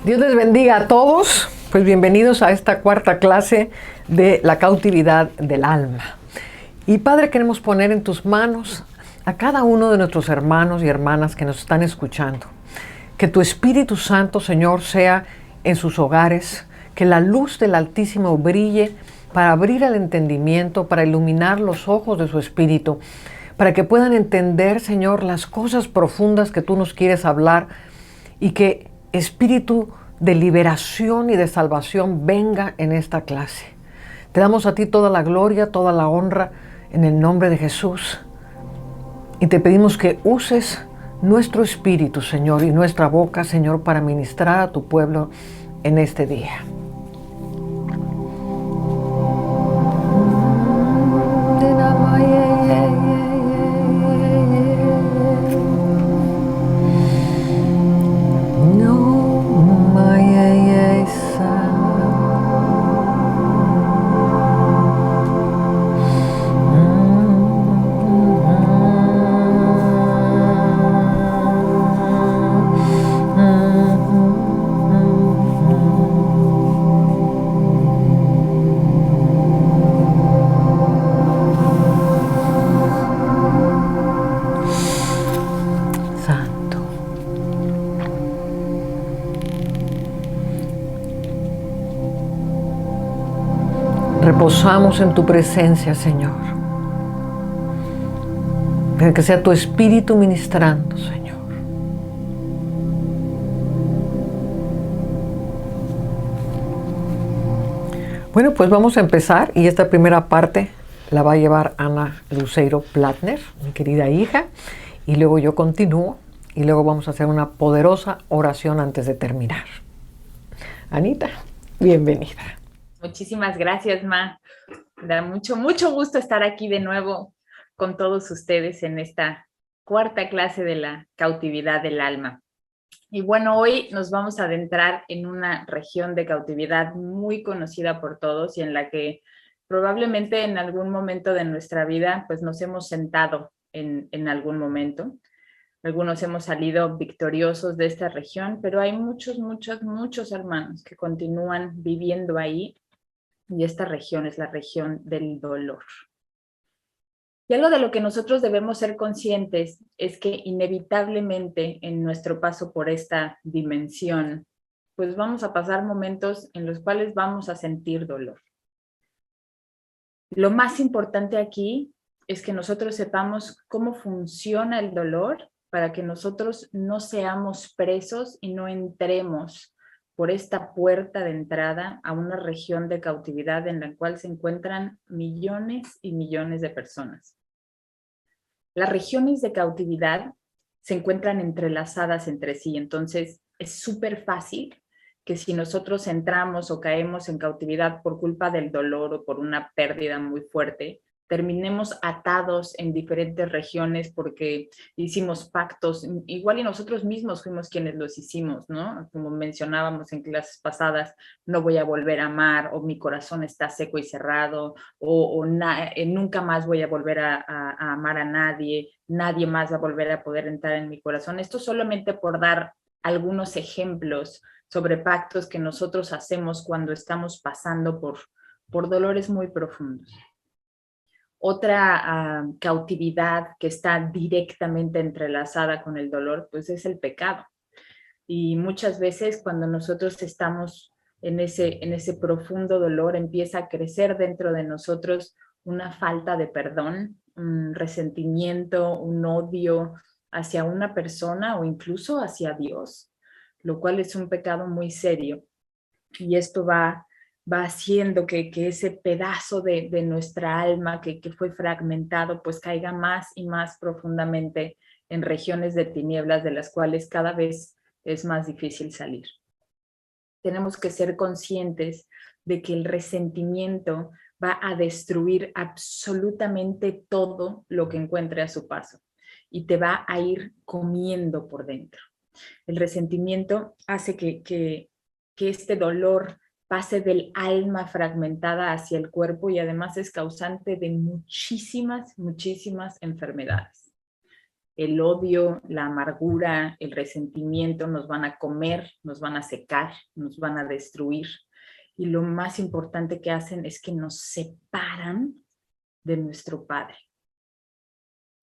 Dios les bendiga a todos, pues bienvenidos a esta cuarta clase de la cautividad del alma. Y Padre, queremos poner en tus manos a cada uno de nuestros hermanos y hermanas que nos están escuchando. Que tu Espíritu Santo, Señor, sea en sus hogares, que la luz del Altísimo brille para abrir el entendimiento, para iluminar los ojos de su espíritu, para que puedan entender, Señor, las cosas profundas que tú nos quieres hablar y que espíritu de liberación y de salvación venga en esta clase. Te damos a ti toda la gloria, toda la honra en el nombre de Jesús. Y te pedimos que uses nuestro espíritu, Señor, y nuestra boca, Señor, para ministrar a tu pueblo en este día. Reposamos en tu presencia, Señor. Que sea tu Espíritu ministrando, Señor. Bueno, pues vamos a empezar y esta primera parte la va a llevar Ana Luceiro Platner, mi querida hija, y luego yo continúo y luego vamos a hacer una poderosa oración antes de terminar. Anita, bienvenida. Muchísimas gracias, Ma. Me da mucho gusto estar aquí de nuevo con todos ustedes en esta cuarta clase de la cautividad del alma. Y bueno, hoy nos vamos a adentrar en una región de cautividad muy conocida por todos y en la que probablemente en algún momento de nuestra vida pues nos hemos sentado en algún momento. Algunos hemos salido victoriosos de esta región, pero hay muchos hermanos que continúan viviendo ahí. Y esta región es la región del dolor. Y algo de lo que nosotros debemos ser conscientes es que inevitablemente en nuestro paso por esta dimensión, pues vamos a pasar momentos en los cuales vamos a sentir dolor. Lo más importante aquí es que nosotros sepamos cómo funciona el dolor para que nosotros no seamos presos y no entremos por esta puerta de entrada a una región de cautividad en la cual se encuentran millones y millones de personas. Las regiones de cautividad se encuentran entrelazadas entre sí, entonces es súper fácil que si nosotros entramos o caemos en cautividad por culpa del dolor o por una pérdida muy fuerte, terminemos atados en diferentes regiones porque hicimos pactos, igual y nosotros mismos fuimos quienes los hicimos, ¿no? Como mencionábamos en clases pasadas, no voy a volver a amar, o mi corazón está seco y cerrado, nunca más voy a volver a amar a nadie, nadie más va a volver a poder entrar en mi corazón. Esto solamente por dar algunos ejemplos sobre pactos que nosotros hacemos cuando estamos pasando por dolores muy profundos. Otra cautividad que está directamente entrelazada con el dolor, pues es el pecado. Y muchas veces cuando nosotros estamos en ese profundo dolor, empieza a crecer dentro de nosotros una falta de perdón, un resentimiento, un odio hacia una persona o incluso hacia Dios, lo cual es un pecado muy serio. Y esto va haciendo que ese pedazo de nuestra alma que fue fragmentado, pues caiga más y más profundamente en regiones de tinieblas de las cuales cada vez es más difícil salir. Tenemos que ser conscientes de que el resentimiento va a destruir absolutamente todo lo que encuentre a su paso y te va a ir comiendo por dentro. El resentimiento hace que este dolor pase del alma fragmentada hacia el cuerpo y además es causante de muchísimas enfermedades. el odio, la amargura, el resentimiento nos van a comer, nos van a secar, nos van a destruir. Y lo más importante que hacen es que nos separan de nuestro Padre.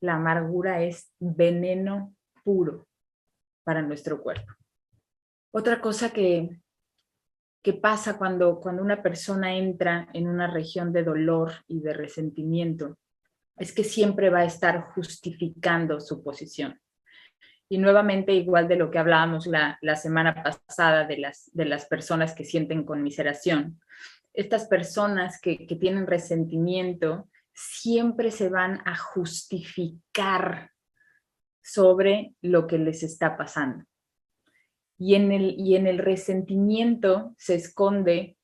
La amargura es veneno puro para nuestro cuerpo. Otra cosa que pasa cuando una persona entra en una región de dolor y de resentimiento es que siempre va a estar justificando su posición. Y nuevamente, igual de lo que hablábamos la semana pasada de las personas que sienten conmiseración, estas personas que tienen resentimiento siempre se van a justificar sobre lo que les está pasando. Y en el resentimiento se esconde,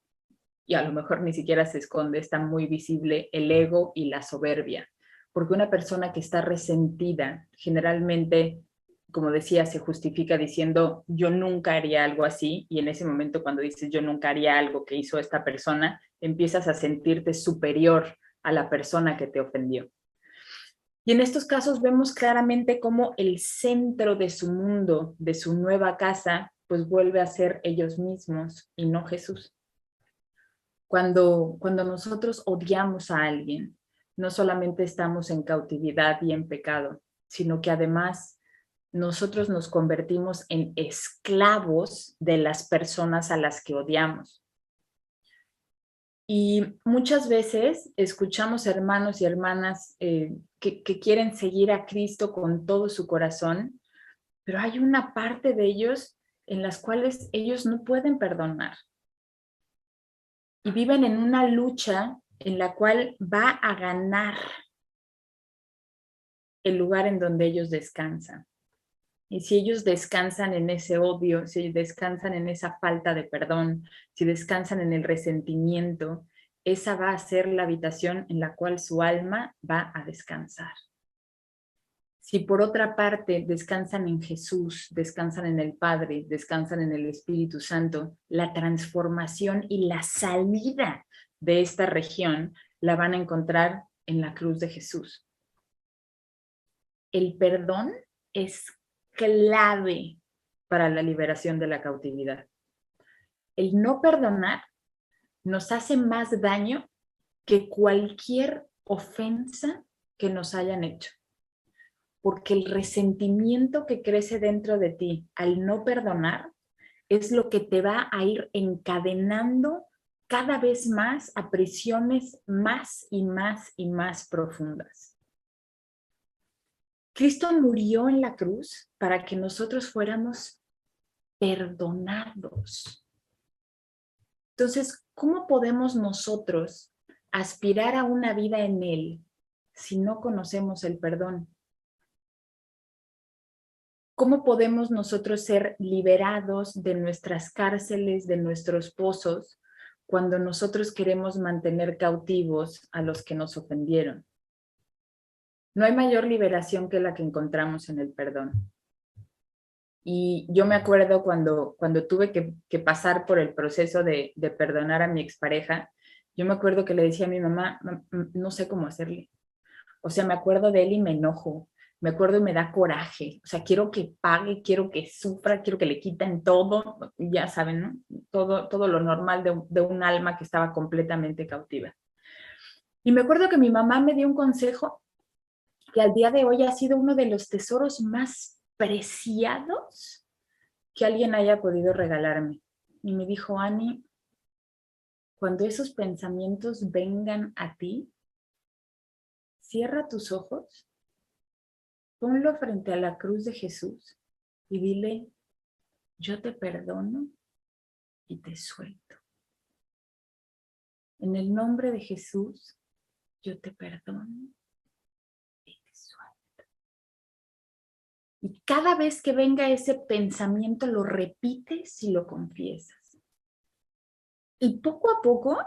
y a lo mejor ni siquiera se esconde, está muy visible el ego y la soberbia. Porque una persona que está resentida generalmente, como decía, se justifica diciendo yo nunca haría algo así, y en ese momento cuando dices yo nunca haría algo que hizo esta persona, empiezas a sentirte superior a la persona que te ofendió. Y en estos casos vemos claramente cómo el centro de su mundo, de su nueva casa, pues vuelve a ser ellos mismos y no Jesús. Cuando nosotros odiamos a alguien, no solamente estamos en cautividad y en pecado, sino que además nosotros nos convertimos en esclavos de las personas a las que odiamos. Y muchas veces escuchamos hermanos y hermanas que quieren seguir a Cristo con todo su corazón, pero hay una parte de ellos en las cuales ellos no pueden perdonar. Y viven en una lucha en la cual va a ganar el lugar en donde ellos descansan. Y si ellos descansan en ese odio, si descansan en esa falta de perdón, si descansan en el resentimiento, esa va a ser la habitación en la cual su alma va a descansar. Si por otra parte descansan en Jesús, descansan en el Padre, descansan en el Espíritu Santo, la transformación y la salida de esta región la van a encontrar en la cruz de Jesús. El perdón es clave para la liberación de la cautividad. El no perdonar nos hace más daño que cualquier ofensa que nos hayan hecho. Porque el resentimiento que crece dentro de ti al no perdonar es lo que te va a ir encadenando cada vez más a prisiones más y más y más profundas. Cristo murió en la cruz para que nosotros fuéramos perdonados. Entonces, ¿cómo podemos nosotros aspirar a una vida en Él si no conocemos el perdón? ¿Cómo podemos nosotros ser liberados de nuestras cárceles, de nuestros pozos, cuando nosotros queremos mantener cautivos a los que nos ofendieron? No hay mayor liberación que la que encontramos en el perdón. Y yo me acuerdo cuando tuve que pasar por el proceso de perdonar a mi expareja, yo me acuerdo que le decía a mi mamá, no sé cómo hacerle. O sea, me acuerdo de él y me enojo. Me acuerdo y me da coraje. O sea, quiero que pague, quiero que sufra, quiero que le quiten todo. Ya saben, ¿no? Todo lo normal de un alma que estaba completamente cautiva. Y me acuerdo que mi mamá me dio un consejo que al día de hoy ha sido uno de los tesoros más preciados que alguien haya podido regalarme. Y me dijo, Ani, cuando esos pensamientos vengan a ti, cierra tus ojos, ponlo frente a la cruz de Jesús y dile, yo te perdono y te suelto. En el nombre de Jesús, yo te perdono y te suelto. Y cada vez que venga ese pensamiento, lo repites y lo confiesas. Y poco a poco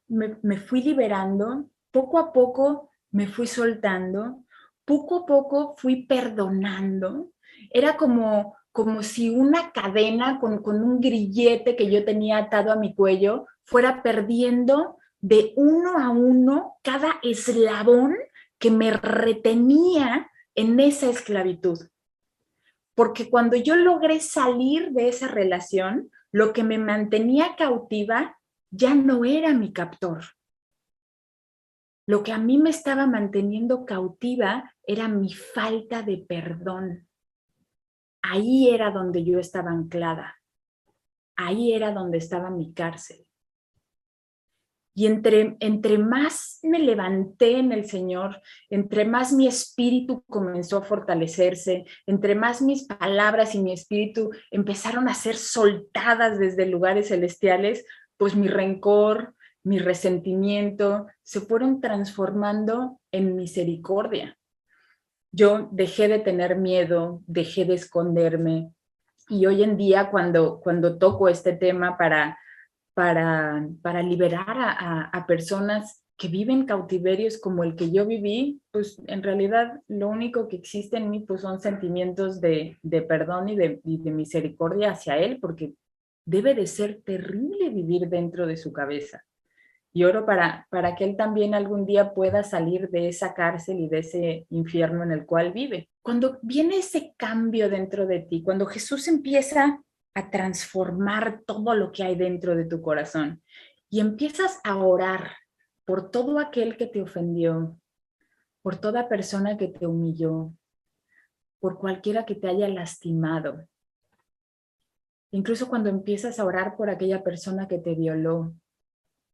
me fui liberando, poco a poco me fui soltando, poco a poco fui perdonando. Era como si una cadena con un grillete que yo tenía atado a mi cuello fuera perdiendo de uno a uno cada eslabón que me retenía en esa esclavitud. Porque cuando yo logré salir de esa relación, lo que me mantenía cautiva ya no era mi captor. Lo que a mí me estaba manteniendo cautiva era mi falta de perdón. Ahí era donde yo estaba anclada. Ahí era donde estaba mi cárcel. Y entre más me levanté en el Señor, entre más mi espíritu comenzó a fortalecerse, entre más mis palabras y mi espíritu empezaron a ser soltadas desde lugares celestiales, pues mi rencor, mi resentimiento se fueron transformando en misericordia. Yo dejé de tener miedo, dejé de esconderme, y hoy en día cuando toco este tema para liberar a personas que viven cautiverios como el que yo viví, pues en realidad lo único que existe en mí pues son sentimientos de perdón y de misericordia hacia él, porque debe de ser terrible vivir dentro de su cabeza. Y oro para que él también algún día pueda salir de esa cárcel y de ese infierno en el cual vive. Cuando viene ese cambio dentro de ti, cuando Jesús empieza a transformar todo lo que hay dentro de tu corazón y empiezas a orar por todo aquel que te ofendió, por toda persona que te humilló, por cualquiera que te haya lastimado, incluso cuando empiezas a orar por aquella persona que te violó,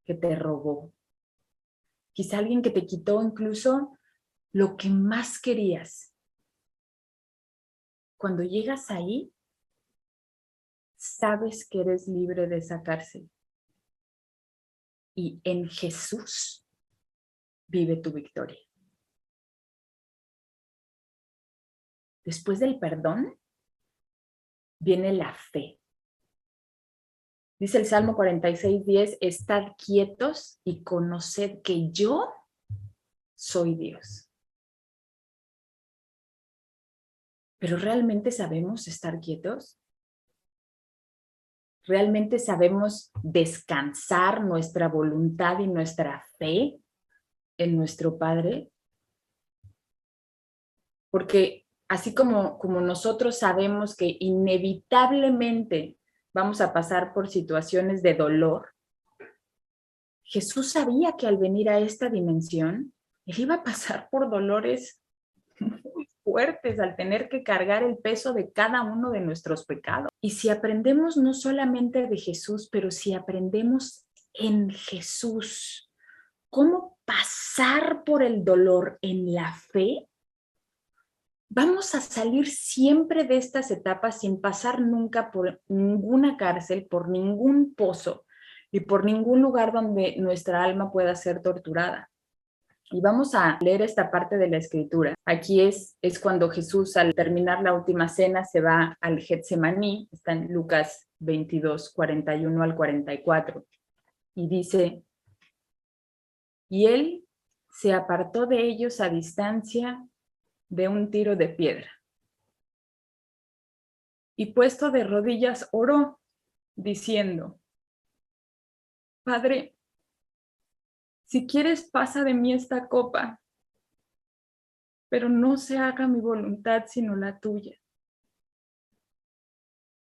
que te robó, quizá alguien que te quitó incluso lo que más querías. Cuando llegas ahí, sabes que eres libre de esa cárcel. Y en Jesús vive tu victoria. Después del perdón, viene la fe. Dice el Salmo 46:10, estad quietos y conoced que yo soy Dios. ¿Pero realmente sabemos estar quietos? ¿Realmente sabemos descansar nuestra voluntad y nuestra fe en nuestro Padre? Porque así como nosotros sabemos que inevitablemente vamos a pasar por situaciones de dolor, Jesús sabía que al venir a esta dimensión, él iba a pasar por dolores muy fuertes al tener que cargar el peso de cada uno de nuestros pecados. Y si aprendemos no solamente de Jesús, pero si aprendemos en Jesús, cómo pasar por el dolor en la fe, vamos a salir siempre de estas etapas sin pasar nunca por ninguna cárcel, por ningún pozo y por ningún lugar donde nuestra alma pueda ser torturada. Y vamos a leer esta parte de la escritura. Aquí es cuando Jesús, al terminar la última cena, se va al Getsemaní, está en Lucas 22, 41 al 44, y dice, y él se apartó de ellos a distancia de un tiro de piedra. Y puesto de rodillas oró, diciendo, Padre, si quieres pasa de mí esta copa, pero no se haga mi voluntad sino la tuya.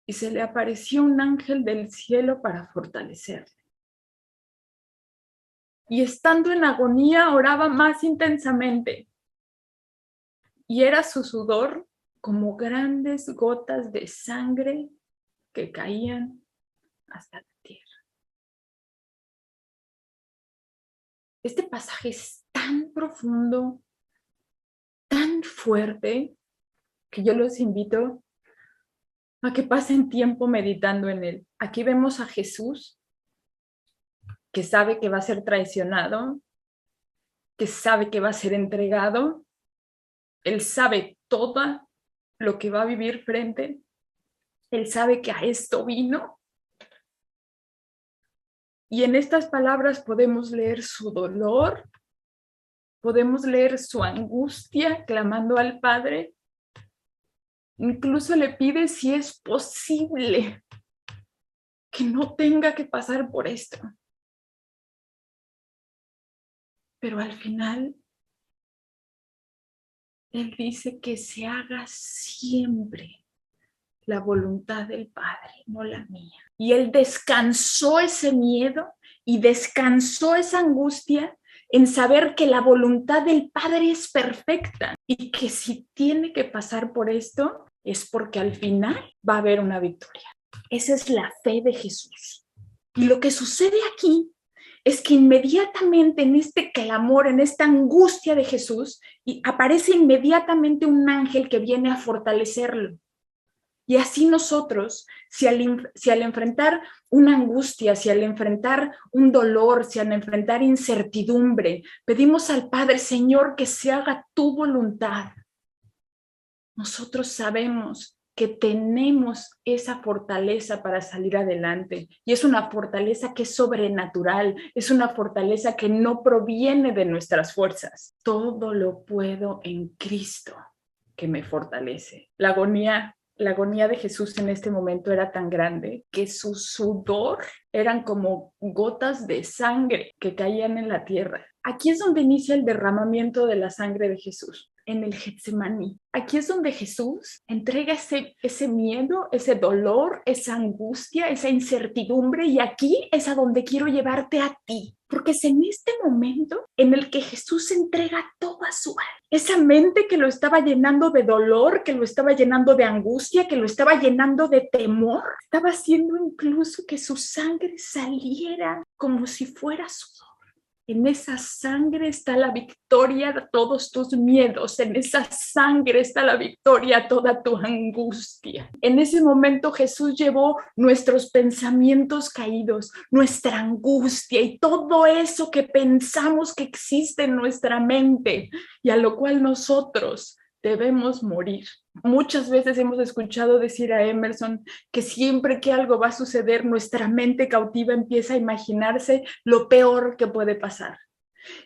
Y se le apareció un ángel del cielo para fortalecerle. Y estando en agonía oraba más intensamente, y era su sudor como grandes gotas de sangre que caían hasta la tierra. Este pasaje es tan profundo, tan fuerte, que yo los invito a que pasen tiempo meditando en él. Aquí vemos a Jesús, que sabe que va a ser traicionado, que sabe que va a ser entregado. Él sabe todo lo que va a vivir frente. Él sabe que a esto vino. Y en estas palabras podemos leer su dolor, podemos leer su angustia clamando al Padre. Incluso le pide si es posible que no tenga que pasar por esto. Pero al final Él dice que se haga siempre la voluntad del Padre, no la mía. Y Él descansó ese miedo y descansó esa angustia en saber que la voluntad del Padre es perfecta y que si tiene que pasar por esto es porque al final va a haber una victoria. Esa es la fe de Jesús. Y lo que sucede aquí es que inmediatamente en este clamor, en esta angustia de Jesús, aparece inmediatamente un ángel que viene a fortalecerlo. Y así nosotros, si al enfrentar una angustia, si al enfrentar un dolor, si al enfrentar incertidumbre, pedimos al Padre, Señor, que se haga tu voluntad, nosotros sabemos que tenemos esa fortaleza para salir adelante. Y es una fortaleza que es sobrenatural, es una fortaleza que no proviene de nuestras fuerzas. Todo lo puedo en Cristo que me fortalece. La agonía de Jesús en este momento era tan grande que su sudor eran como gotas de sangre que caían en la tierra. Aquí es donde inicia el derramamiento de la sangre de Jesús, en el Getsemaní. Aquí es donde Jesús entrega ese miedo, ese dolor, esa angustia, esa incertidumbre, y aquí es a donde quiero llevarte a ti, porque es en este momento en el que Jesús entrega toda su alma. Esa mente que lo estaba llenando de dolor, que lo estaba llenando de angustia, que lo estaba llenando de temor, estaba haciendo incluso que su sangre saliera como si fuera sudor. En esa sangre está la victoria a todos tus miedos. En esa sangre está la victoria a toda tu angustia. En ese momento Jesús llevó nuestros pensamientos caídos, nuestra angustia y todo eso que pensamos que existe en nuestra mente y a lo cual nosotros debemos morir. Muchas veces hemos escuchado decir a Emerson que siempre que algo va a suceder, nuestra mente cautiva empieza a imaginarse lo peor que puede pasar.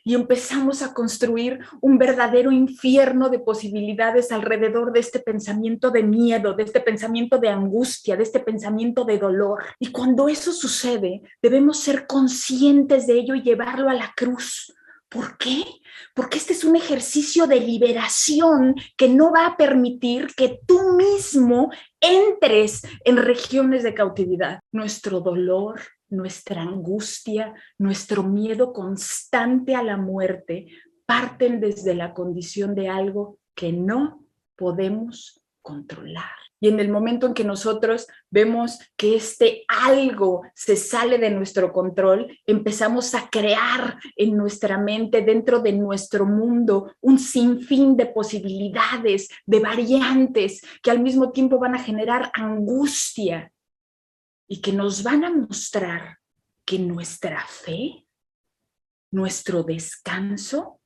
Y empezamos a construir un verdadero infierno de posibilidades alrededor de este pensamiento de miedo, de este pensamiento de angustia, de este pensamiento de dolor. Y cuando eso sucede, debemos ser conscientes de ello y llevarlo a la cruz. ¿Por qué? Porque este es un ejercicio de liberación que no va a permitir que tú mismo entres en regiones de cautividad. Nuestro dolor, nuestra angustia, nuestro miedo constante a la muerte parten desde la condición de algo que no podemos controlar. Y en el momento en que nosotros vemos que este algo se sale de nuestro control, empezamos a crear en nuestra mente, dentro de nuestro mundo, un sinfín de posibilidades, de variantes que al mismo tiempo van a generar angustia y que nos van a mostrar que nuestra fe, nuestro descanso,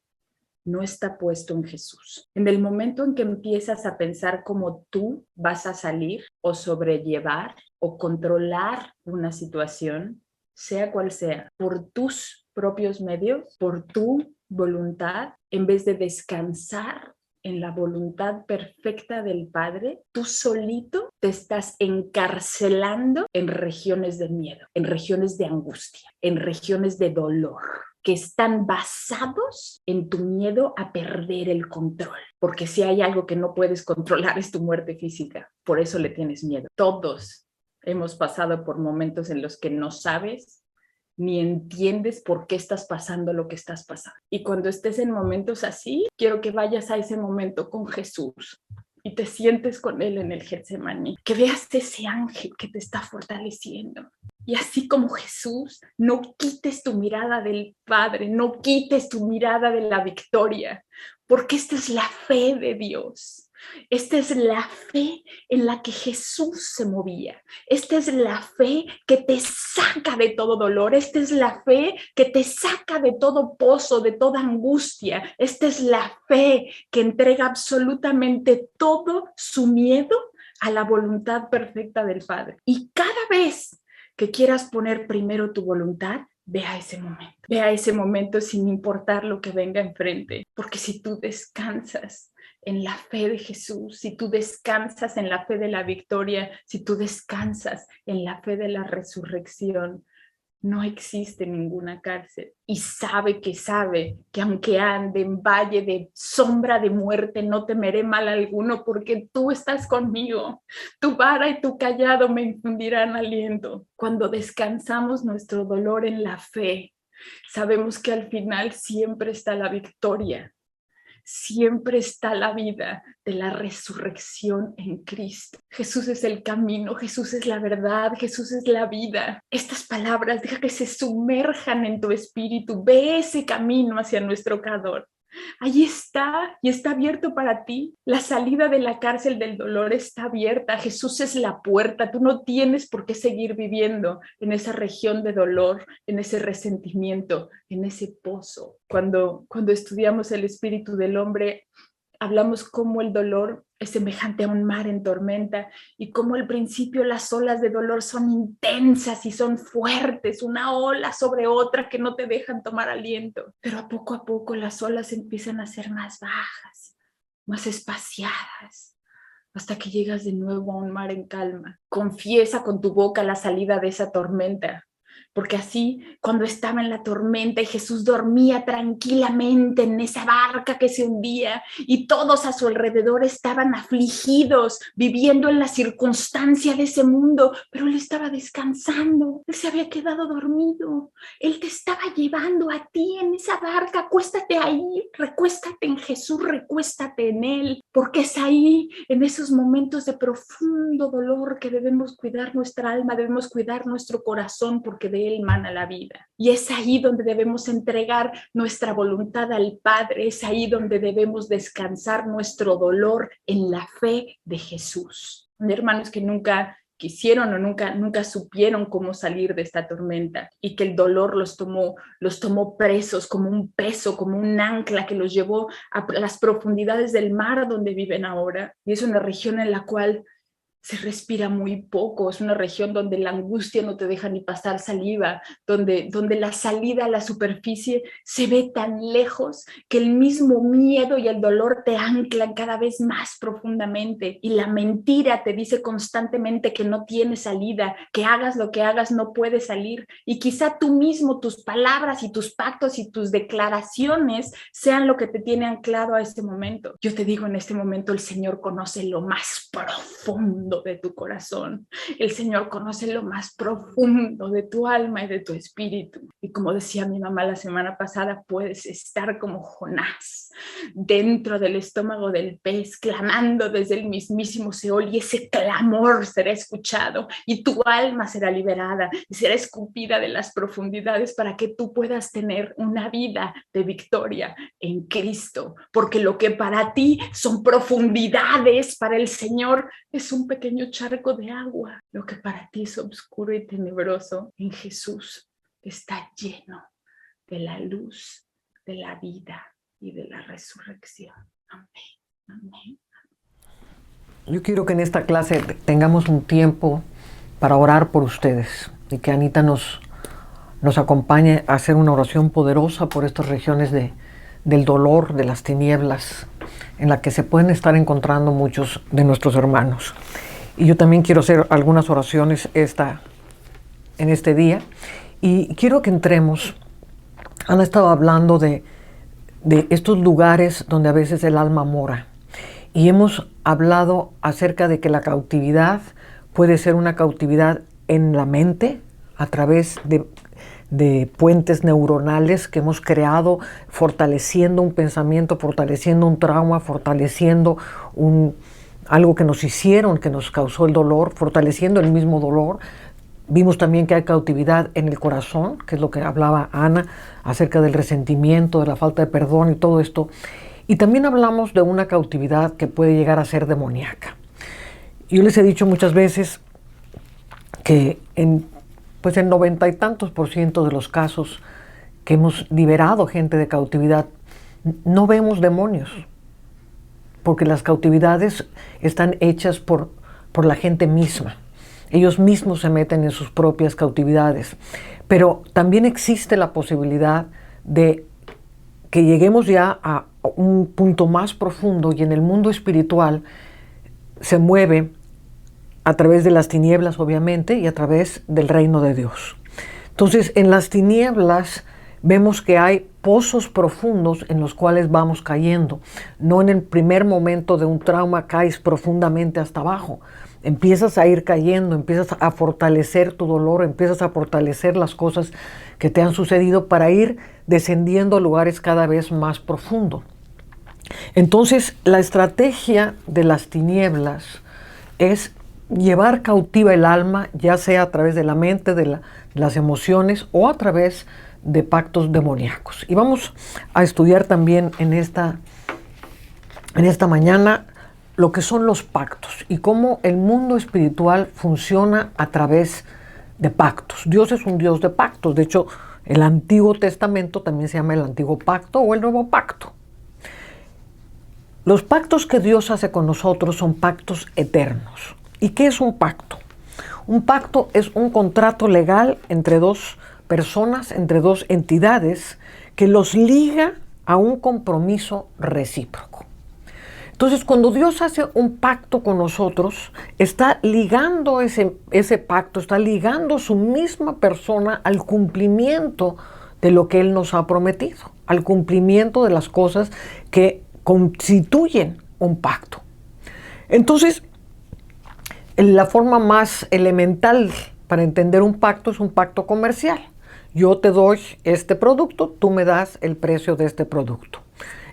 no está puesto en Jesús. En el momento en que empiezas a pensar cómo tú vas a salir o sobrellevar o controlar una situación, sea cual sea, por tus propios medios, por tu voluntad, en vez de descansar en la voluntad perfecta del Padre, tú solito te estás encarcelando en regiones de miedo, en regiones de angustia, en regiones de dolor, que están basados en tu miedo a perder el control. Porque si hay algo que no puedes controlar es tu muerte física. Por eso le tienes miedo. Todos hemos pasado por momentos en los que no sabes ni entiendes por qué estás pasando lo que estás pasando. Y cuando estés en momentos así, quiero que vayas a ese momento con Jesús y te sientes con Él en el Getsemaní, que veas ese ángel que te está fortaleciendo. Y así como Jesús, no quites tu mirada del Padre, no quites tu mirada de la victoria, porque esta es la fe de Dios. Esta es la fe en la que Jesús se movía. Esta es la fe que te saca de todo dolor. Esta es la fe que te saca de todo pozo, de toda angustia. Esta es la fe que entrega absolutamente todo su miedo a la voluntad perfecta del Padre. Y cada vez que quieras poner primero tu voluntad, ve a ese momento sin importar lo que venga enfrente, porque si tú descansas en la fe de Jesús, si tú descansas en la fe de la victoria, si tú descansas en la fe de la resurrección, no existe ninguna cárcel y sabe que aunque ande en valle de sombra de muerte, no temeré mal alguno porque tú estás conmigo. Tu vara y tu callado me infundirán aliento. Cuando descansamos nuestro dolor en la fe, sabemos que al final siempre está la victoria. Siempre está la vida de la resurrección en Cristo. Jesús es el camino, Jesús es la verdad, Jesús es la vida. Estas palabras, deja que se sumerjan en tu espíritu. Ve ese camino hacia nuestro Creador. Ahí está y está abierto para ti. La salida de la cárcel del dolor está abierta. Jesús es la puerta. Tú no tienes por qué seguir viviendo en esa región de dolor, en ese resentimiento, en ese pozo. Cuando estudiamos el espíritu del hombre, hablamos cómo el dolor es semejante a un mar en tormenta y cómo al principio las olas de dolor son intensas y son fuertes, una ola sobre otra que no te dejan tomar aliento. Pero a poco las olas empiezan a ser más bajas, más espaciadas, hasta que llegas de nuevo a un mar en calma. Confiesa con tu boca la salida de esa tormenta. Porque así, cuando estaba en la tormenta y Jesús dormía tranquilamente en esa barca que se hundía y todos a su alrededor estaban afligidos, viviendo en la circunstancia de ese mundo, pero él estaba descansando, él se había quedado dormido, él te estaba llevando a ti en esa barca. Acuéstate ahí, recuéstate en Jesús, recuéstate en él, porque es ahí, en esos momentos de profundo dolor, que debemos cuidar nuestra alma, debemos cuidar nuestro corazón, porque de él mana la vida. Y es ahí donde debemos entregar nuestra voluntad al Padre, es ahí donde debemos descansar nuestro dolor en la fe de Jesús. Hermanos que nunca quisieron o nunca supieron cómo salir de esta tormenta y que el dolor los tomó presos como un peso, como un ancla que los llevó a las profundidades del mar donde viven ahora. Y es una región en la cual se respira muy poco, es una región donde la angustia no te deja ni pasar saliva, donde la salida a la superficie se ve tan lejos que el mismo miedo y el dolor te anclan cada vez más profundamente y la mentira te dice constantemente que no tiene salida, que hagas lo que hagas no puedes salir y quizá tú mismo, tus palabras y tus pactos y tus declaraciones sean lo que te tiene anclado a este momento. Yo te digo, en este momento el Señor conoce lo más profundo de tu corazón. El Señor conoce lo más profundo de tu alma y de tu espíritu. Y como decía mi mamá la semana pasada, puedes estar como Jonás dentro del estómago del pez, clamando desde el mismísimo Seol, y ese clamor será escuchado y tu alma será liberada y será escupida de las profundidades para que tú puedas tener una vida de victoria en Cristo, porque lo que para ti son profundidades, para el Señor es un pequeño charco de agua. Lo que para ti es oscuro y tenebroso, en Jesús está lleno de la luz, de la vida y de la resurrección. Amén. Amén. Yo quiero que en esta clase tengamos un tiempo para orar por ustedes y que Anita nos acompañe a hacer una oración poderosa por estas regiones del dolor, de las tinieblas, en la que se pueden estar encontrando muchos de nuestros hermanos. Y yo también quiero hacer algunas oraciones en este día. Y quiero que entremos. Ana estaba hablando de estos lugares donde a veces el alma mora. Y hemos hablado acerca de que la cautividad puede ser una cautividad en la mente, a través de puentes neuronales que hemos creado, fortaleciendo un pensamiento, fortaleciendo un trauma, fortaleciendo algo que nos hicieron, que nos causó el dolor, fortaleciendo el mismo dolor. Vimos también que hay cautividad en el corazón, que es lo que hablaba Ana, acerca del resentimiento, de la falta de perdón y todo esto. Y también hablamos de una cautividad que puede llegar a ser demoníaca. Yo les he dicho muchas veces que en 90 y tantos % de los casos que hemos liberado gente de cautividad, no vemos demonios, porque las cautividades están hechas por la gente misma. Ellos mismos se meten en sus propias cautividades. Pero también existe la posibilidad de que lleguemos ya a un punto más profundo y en el mundo espiritual se mueve a través de las tinieblas, obviamente, y a través del reino de Dios. Entonces, en las tinieblas vemos que hay pozos profundos en los cuales vamos cayendo. No en el primer momento de un trauma caes profundamente hasta abajo. Empiezas a ir cayendo, empiezas a fortalecer tu dolor, empiezas a fortalecer las cosas que te han sucedido para ir descendiendo a lugares cada vez más profundos. Entonces, la estrategia de las tinieblas es llevar cautiva el alma, ya sea a través de la mente, de las emociones o a través de pactos demoníacos. Y vamos a estudiar también en esta mañana lo que son los pactos y cómo el mundo espiritual funciona a través de pactos. Dios es un Dios de pactos. De hecho, el Antiguo Testamento también se llama el Antiguo Pacto o el Nuevo Pacto. Los pactos que Dios hace con nosotros son pactos eternos. ¿Y qué es un pacto? Un pacto es un contrato legal entre dos personas, entre dos entidades, que los liga a un compromiso recíproco. Entonces, cuando Dios hace un pacto con nosotros, está ligando ese pacto, está ligando su misma persona al cumplimiento de lo que Él nos ha prometido, al cumplimiento de las cosas que constituyen un pacto. Entonces, la forma más elemental para entender un pacto es un pacto comercial. Yo te doy este producto, tú me das el precio de este producto.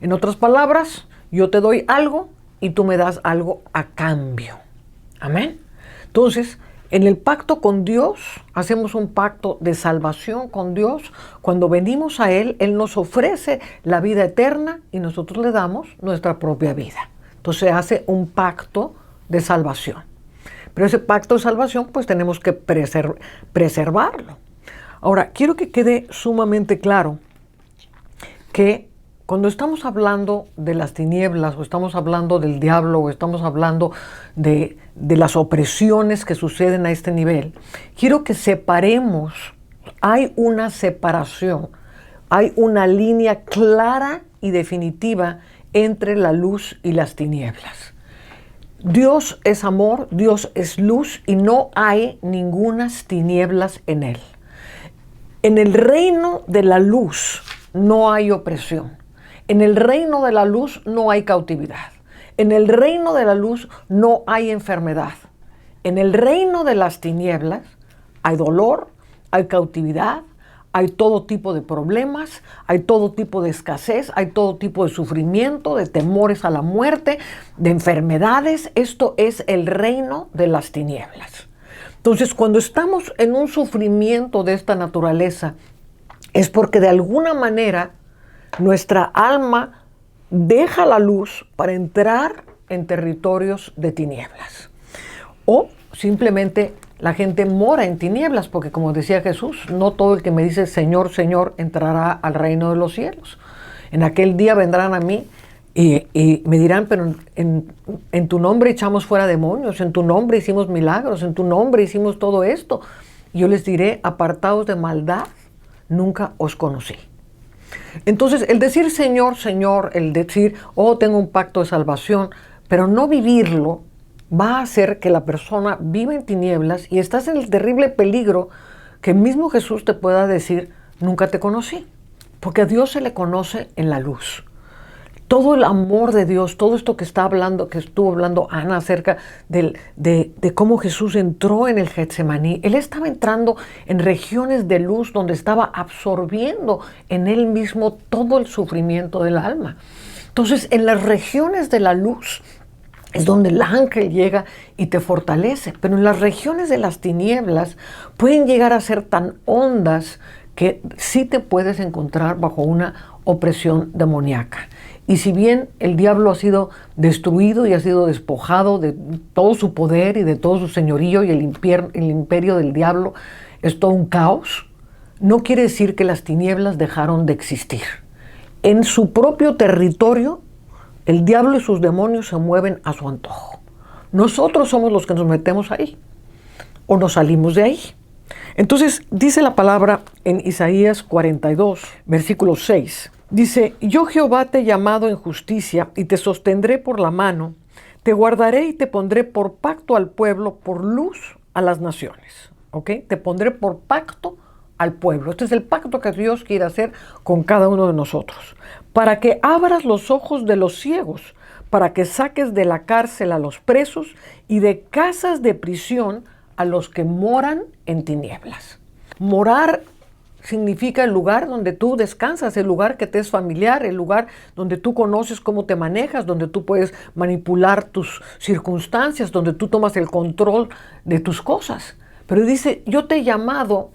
En otras palabras, yo te doy algo y tú me das algo a cambio. Amén. Entonces, en el pacto con Dios, hacemos un pacto de salvación con Dios. Cuando venimos a Él, Él nos ofrece la vida eterna y nosotros le damos nuestra propia vida. Entonces, se hace un pacto de salvación. Pero ese pacto de salvación, pues tenemos que preservarlo. Ahora, quiero que quede sumamente claro que cuando estamos hablando de las tinieblas, o estamos hablando del diablo, o estamos hablando de las opresiones que suceden a este nivel, quiero que separemos, hay una separación, hay una línea clara y definitiva entre la luz y las tinieblas. Dios es amor, Dios es luz y no hay ningunas tinieblas en Él. En el reino de la luz no hay opresión. En el reino de la luz no hay cautividad. En el reino de la luz no hay enfermedad. En el reino de las tinieblas hay dolor, hay cautividad, hay todo tipo de problemas, hay todo tipo de escasez, hay todo tipo de sufrimiento, de temores a la muerte, de enfermedades. Esto es el reino de las tinieblas. Entonces, cuando estamos en un sufrimiento de esta naturaleza, es porque de alguna manera nuestra alma deja la luz para entrar en territorios de tinieblas. O simplemente la gente mora en tinieblas, porque como decía Jesús, no todo el que me dice Señor, Señor entrará al reino de los cielos. En aquel día vendrán a mí y me dirán, pero en tu nombre echamos fuera demonios, en tu nombre hicimos milagros, en tu nombre hicimos todo esto. Y yo les diré, apartados de maldad, nunca os conocí. Entonces, el decir Señor, Señor, el decir, oh, tengo un pacto de salvación, pero no vivirlo, va a hacer que la persona viva en tinieblas y estás en el terrible peligro que mismo Jesús te pueda decir, nunca te conocí, porque a Dios se le conoce en la luz. Todo el amor de Dios, todo esto que estuvo hablando Ana acerca de cómo Jesús entró en el Getsemaní, Él estaba entrando en regiones de luz donde estaba absorbiendo en Él mismo todo el sufrimiento del alma. Entonces, en las regiones de la luz es donde el ángel llega y te fortalece, pero en las regiones de las tinieblas pueden llegar a ser tan hondas que sí te puedes encontrar bajo una opresión demoníaca. Y si bien el diablo ha sido destruido y ha sido despojado de todo su poder y de todo su señorío, y el imperio del diablo es todo un caos, no quiere decir que las tinieblas dejaron de existir. En su propio territorio, el diablo y sus demonios se mueven a su antojo. Nosotros somos los que nos metemos ahí o nos salimos de ahí. Entonces dice la palabra en Isaías 42, versículo 6. Dice, yo Jehová te he llamado en justicia y te sostendré por la mano, te guardaré y te pondré por pacto al pueblo, por luz a las naciones. ¿Ok? Te pondré por pacto al pueblo. Este es el pacto que Dios quiere hacer con cada uno de nosotros. Para que abras los ojos de los ciegos, para que saques de la cárcel a los presos y de casas de prisión a los que moran en tinieblas. Morar significa el lugar donde tú descansas, el lugar que te es familiar, el lugar donde tú conoces cómo te manejas, donde tú puedes manipular tus circunstancias, donde tú tomas el control de tus cosas. Pero dice, yo te he llamado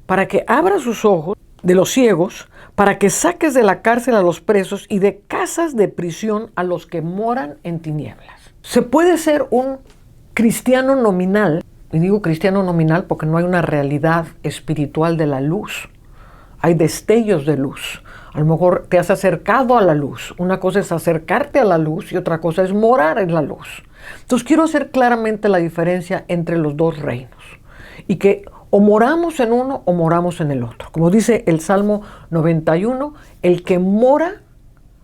para que abras sus ojos de los ciegos, para que saques de la cárcel a los presos y de casas de prisión a los que moran en tinieblas. Se puede ser un cristiano nominal, y digo cristiano nominal porque no hay una realidad espiritual de la luz. Hay destellos de luz. A lo mejor te has acercado a la luz. Una cosa es acercarte a la luz y otra cosa es morar en la luz. Entonces quiero hacer claramente la diferencia entre los dos reinos. Y que o moramos en uno o moramos en el otro. Como dice el Salmo 91, el que mora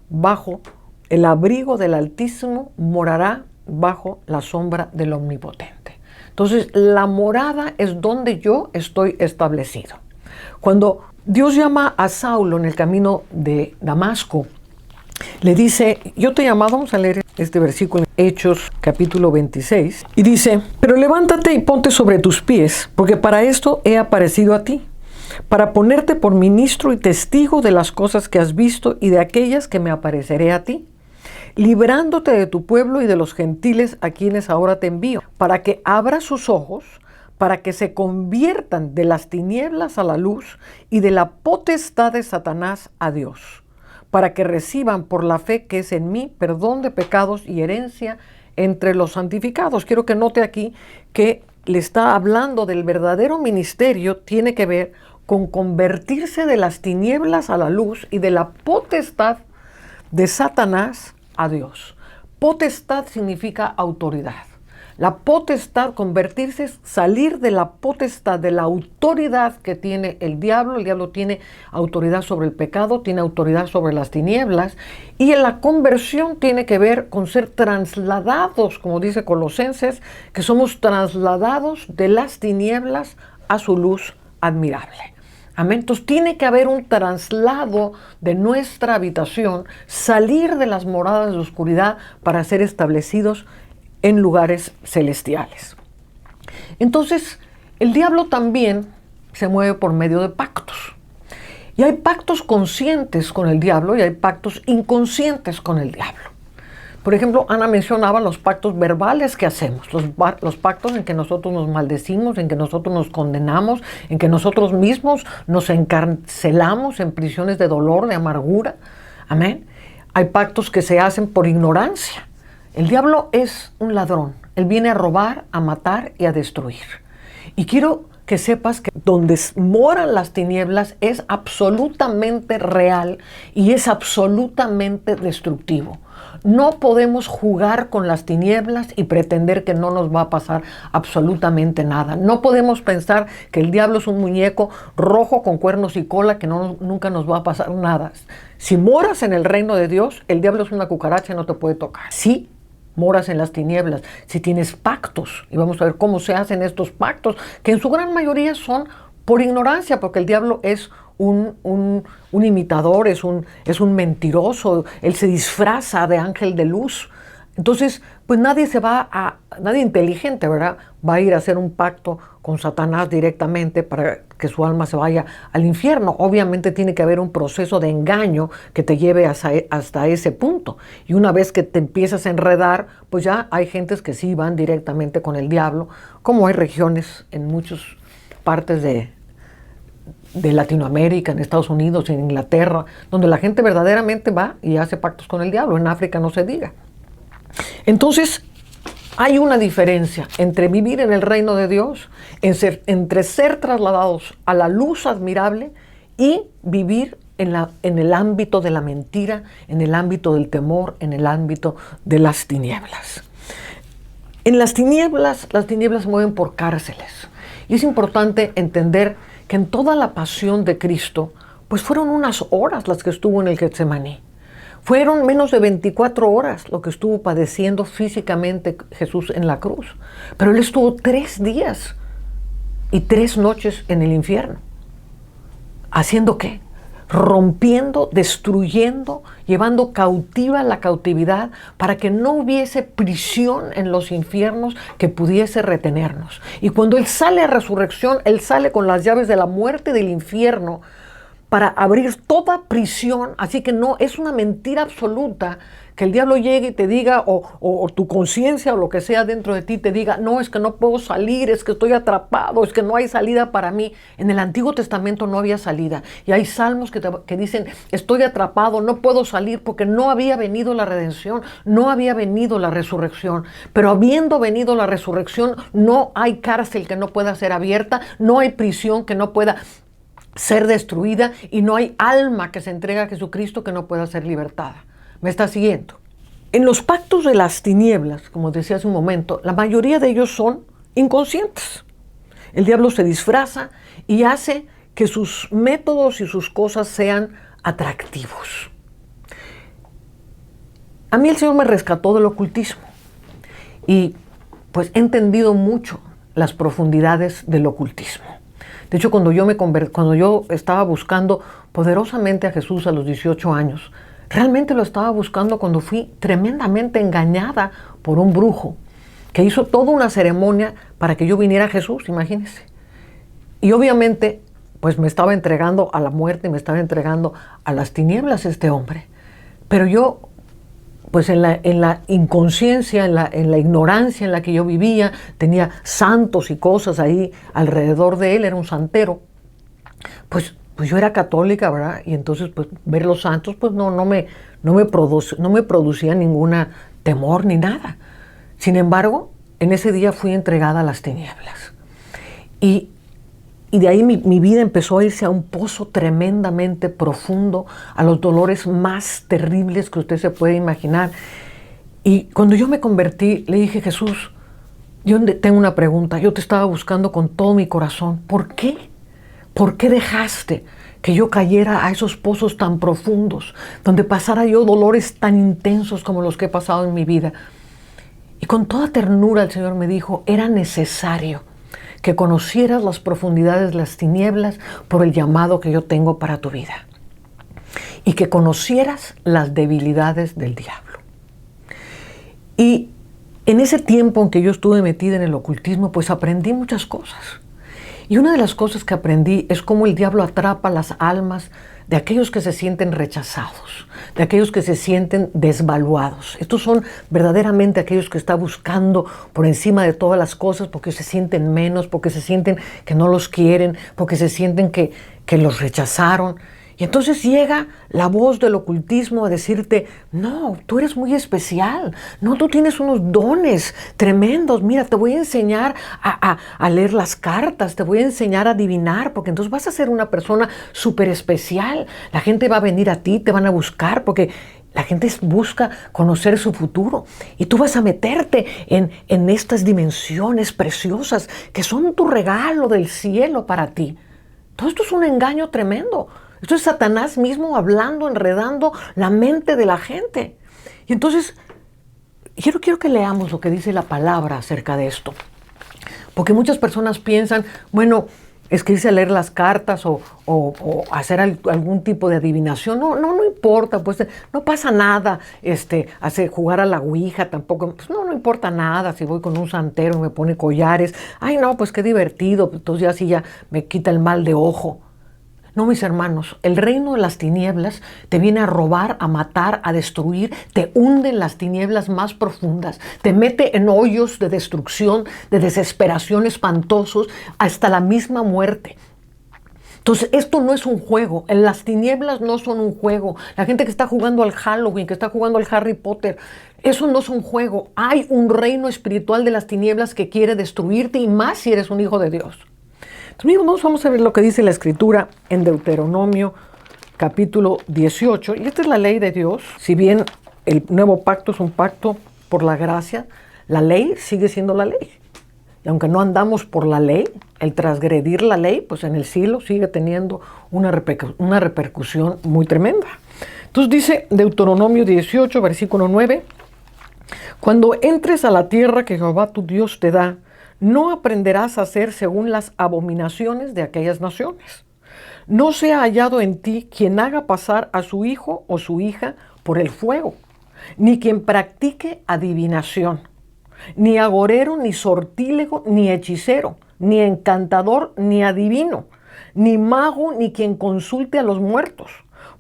bajo el abrigo del Altísimo morará bajo la sombra del Omnipotente. Entonces, la morada es donde yo estoy establecido. Cuando Dios llama a Saulo en el camino de Damasco, le dice, yo te he llamado, vamos a leer este versículo en Hechos capítulo 26, y dice, pero levántate y ponte sobre tus pies, porque para esto he aparecido a ti, para ponerte por ministro y testigo de las cosas que has visto y de aquellas que me apareceré a ti, librándote de tu pueblo y de los gentiles a quienes ahora te envío, para que abras sus ojos, para que se conviertan de las tinieblas a la luz y de la potestad de Satanás a Dios, para que reciban por la fe que es en mí perdón de pecados y herencia entre los santificados. Quiero que note aquí que le está hablando del verdadero ministerio, tiene que ver con convertirse de las tinieblas a la luz y de la potestad de Satanás a Dios. Potestad significa autoridad. La potestad, convertirse, es salir de la potestad, de la autoridad que tiene el diablo. El diablo tiene autoridad sobre el pecado, tiene autoridad sobre las tinieblas. Y en la conversión tiene que ver con ser trasladados, como dice Colosenses, que somos trasladados de las tinieblas a su luz admirable. Amén. Entonces tiene que haber un traslado de nuestra habitación, salir de las moradas de oscuridad para ser establecidos en lugares celestiales. Entonces, el diablo también se mueve por medio de pactos. Y hay pactos conscientes con el diablo y hay pactos inconscientes con el diablo. Por ejemplo, Ana mencionaba los pactos verbales que hacemos, los pactos en que nosotros nos maldecimos, en que nosotros nos condenamos, en que nosotros mismos nos encarcelamos en prisiones de dolor, de amargura. Amén. Hay pactos que se hacen por ignorancia. El diablo es un ladrón. Él viene a robar, a matar y a destruir. Y quiero que sepas que donde moran las tinieblas es absolutamente real y es absolutamente destructivo. No podemos jugar con las tinieblas y pretender que no nos va a pasar absolutamente nada. No podemos pensar que el diablo es un muñeco rojo con cuernos y cola que nunca nos va a pasar nada. Si moras en el reino de Dios, el diablo es una cucaracha y no te puede tocar. Sí, moras en las tinieblas, si tienes pactos, y vamos a ver cómo se hacen estos pactos, que en su gran mayoría son por ignorancia, porque el diablo es un imitador, es un mentiroso, él se disfraza de ángel de luz. Entonces, pues nadie inteligente, ¿verdad?, va a ir a hacer un pacto con Satanás directamente para que su alma se vaya al infierno. Obviamente tiene que haber un proceso de engaño que te lleve hasta ese punto. Y una vez que te empiezas a enredar, pues ya hay gentes que sí van directamente con el diablo, como hay regiones en muchas partes de Latinoamérica, en Estados Unidos, en Inglaterra, donde la gente verdaderamente va y hace pactos con el diablo. En África no se diga. Entonces, hay una diferencia entre vivir en el reino de Dios, entre ser trasladados a la luz admirable y vivir en el ámbito de la mentira, en el ámbito del temor, en el ámbito de las tinieblas. En las tinieblas se mueven por cárceles. Y es importante entender que en toda la pasión de Cristo, pues fueron unas horas las que estuvo en el Getsemaní. Fueron menos de 24 horas lo que estuvo padeciendo físicamente Jesús en la cruz. Pero Él estuvo 3 días y 3 noches en el infierno. ¿Haciendo qué? Rompiendo, destruyendo, llevando cautiva la cautividad para que no hubiese prisión en los infiernos que pudiese retenernos. Y cuando Él sale a resurrección, Él sale con las llaves de la muerte y del infierno para abrir toda prisión. Así que no, es una mentira absoluta que el diablo llegue y te diga, o tu conciencia o lo que sea dentro de ti te diga, no, es que no puedo salir, es que estoy atrapado, es que no hay salida para mí. En el Antiguo Testamento no había salida. Y hay salmos que dicen, estoy atrapado, no puedo salir porque no había venido la redención, no había venido la resurrección. Pero habiendo venido la resurrección, no hay cárcel que no pueda ser abierta, no hay prisión que no pueda ser destruida y no hay alma que se entregue a Jesucristo que no pueda ser libertada. ¿Me está siguiendo? En los pactos de las tinieblas, como decía hace un momento, la mayoría de ellos son inconscientes. El diablo se disfraza y hace que sus métodos y sus cosas sean atractivos. A mí el Señor me rescató del ocultismo y pues he entendido mucho las profundidades del ocultismo. De hecho, cuando yo estaba buscando poderosamente a Jesús a los 18 años, realmente lo estaba buscando cuando fui tremendamente engañada por un brujo que hizo toda una ceremonia para que yo viniera a Jesús, imagínense. Y obviamente, pues me estaba entregando a la muerte, me estaba entregando a las tinieblas este hombre. Pero yo, pues en la inconsciencia, en la ignorancia en la que yo vivía, tenía santos y cosas ahí alrededor de él, era un santero, pues yo era católica, ¿verdad? Y entonces pues ver los santos pues no me producía ninguna temor ni nada. Sin embargo, en ese día fui entregada a las tinieblas. Y de ahí mi vida empezó a irse a un pozo tremendamente profundo, a los dolores más terribles que usted se puede imaginar. Y cuando yo me convertí, le dije, Jesús, yo tengo una pregunta, yo te estaba buscando con todo mi corazón. ¿Por qué? ¿Por qué dejaste que yo cayera a esos pozos tan profundos, donde pasara yo dolores tan intensos como los que he pasado en mi vida? Y con toda ternura el Señor me dijo, era necesario que conocieras las profundidades de las tinieblas por el llamado que yo tengo para tu vida. Y que conocieras las debilidades del diablo. Y en ese tiempo en que yo estuve metida en el ocultismo, pues aprendí muchas cosas. Y una de las cosas que aprendí es cómo el diablo atrapa las almas de aquellos que se sienten rechazados, de aquellos que se sienten desvaluados. Estos son verdaderamente aquellos que están buscando por encima de todas las cosas porque se sienten menos, porque se sienten que no los quieren, porque se sienten que los rechazaron. Y entonces llega la voz del ocultismo a decirte, no, tú eres muy especial, no, tú tienes unos dones tremendos, mira, te voy a enseñar a leer las cartas, te voy a enseñar a adivinar, porque entonces vas a ser una persona súper especial, la gente va a venir a ti, te van a buscar, porque la gente busca conocer su futuro y tú vas a meterte en estas dimensiones preciosas que son tu regalo del cielo para ti. Todo esto es un engaño tremendo. Esto es Satanás mismo hablando, enredando la mente de la gente. Y entonces, quiero que leamos lo que dice la palabra acerca de esto. Porque muchas personas piensan, bueno, es que irse a leer las cartas o hacer algún tipo de adivinación. No importa, pues no pasa nada. Jugar a la ouija tampoco, pues no importa nada. Si voy con un santero y me pone collares, ay no, pues qué divertido, entonces ya así ya me quita el mal de ojo. No, mis hermanos, el reino de las tinieblas te viene a robar, a matar, a destruir, te hunde en las tinieblas más profundas, te mete en hoyos de destrucción, de desesperación espantosos, hasta la misma muerte. Entonces, esto no es un juego, las tinieblas no son un juego. La gente que está jugando al Halloween, que está jugando al Harry Potter, eso no es un juego. Hay un reino espiritual de las tinieblas que quiere destruirte y más si eres un hijo de Dios. Entonces, vamos a ver lo que dice la Escritura en Deuteronomio capítulo 18. Y esta es la ley de Dios. Si bien el nuevo pacto es un pacto por la gracia, la ley sigue siendo la ley. Y aunque no andamos por la ley, el transgredir la ley, pues en el cielo sigue teniendo una repercusión muy tremenda. Entonces dice Deuteronomio 18, versículo 9, cuando entres a la tierra que Jehová tu Dios te da, no aprenderás a hacer según las abominaciones de aquellas naciones, No sea hallado en ti quien haga pasar a su hijo o su hija por el fuego, ni quien practique adivinación, ni agorero, ni sortílego, ni hechicero, ni encantador, ni adivino, ni mago, ni quien consulte a los muertos,